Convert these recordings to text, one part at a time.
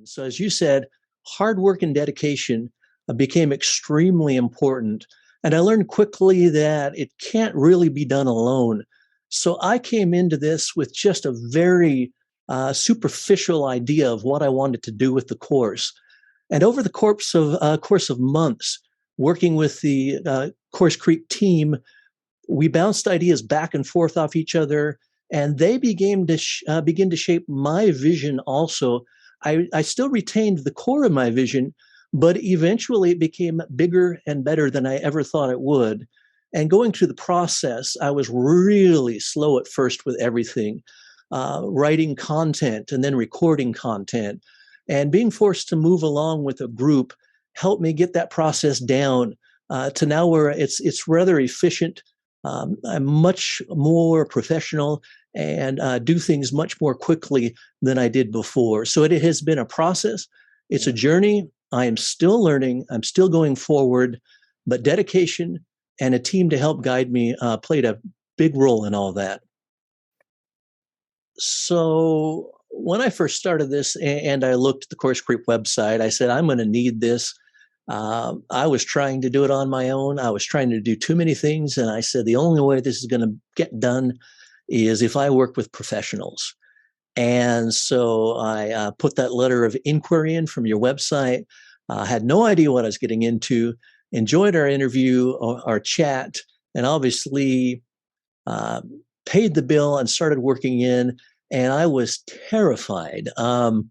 So as you said, hard work and dedication became extremely important. And I learned quickly that it can't really be done alone. So I came into this with just a very superficial idea of what I wanted to do with the course. And over the course of months, working with the CourseCREEK team, we bounced ideas back and forth off each other, and they begin to shape my vision also. I still retained the core of my vision, but eventually it became bigger and better than I ever thought it would. And going through the process, I was really slow at first with everything, writing content and then recording content. And being forced to move along with a group helped me get that process down to now where it's rather efficient. I'm much more professional and do things much more quickly than I did before. So it has been a process. It's a journey. I am still learning. I'm still going forward, but dedication and a team to help guide me played a big role in all that. So when I first started this and I looked at the CourseCREEK website, I said, I'm going to need this. I was trying to do it on my own. I was trying to do too many things. And I said, the only way this is going to get done is if I work with professionals. And so I put that letter of inquiry in from your website. Had no idea what I was getting into, enjoyed our interview, our chat, and obviously paid the bill and started working in. And I was terrified. And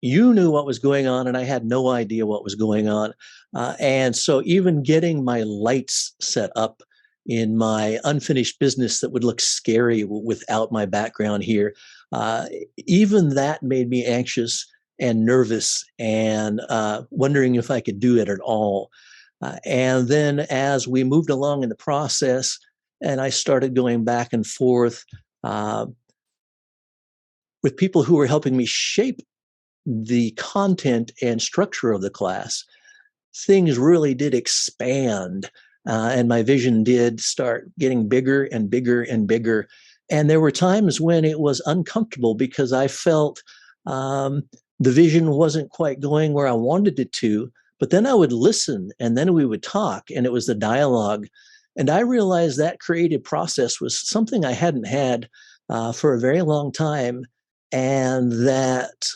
you knew what was going on, and I had no idea what was going on. And so even getting my lights set up in my unfinished business that would look scary without my background here, even that made me anxious and nervous and wondering if I could do it at all. And then as we moved along in the process, and I started going back and forth with people who were helping me shape the content and structure of the class, things really did expand. And my vision did start getting bigger and bigger and bigger. And there were times when it was uncomfortable because I felt the vision wasn't quite going where I wanted it to. But then I would listen and then we would talk, and it was the dialogue. And I realized that creative process was something I hadn't had for a very long time. And that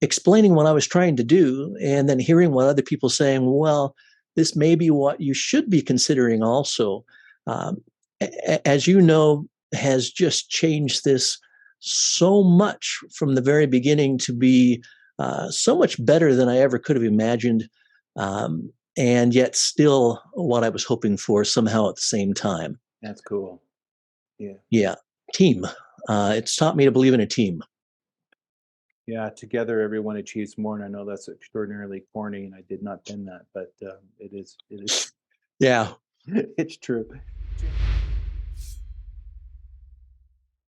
explaining what I was trying to do and then hearing what other people saying, well, this may be what you should be considering also, as you know, has just changed this so much from the very beginning to be so much better than I ever could have imagined. And yet still what I was hoping for somehow at the same time. That's cool. Yeah. Yeah. Team. It's taught me to believe in a team. Yeah, together everyone achieves more, and I know that's extraordinarily corny, and I did not pin that, but it is. Yeah. It's true.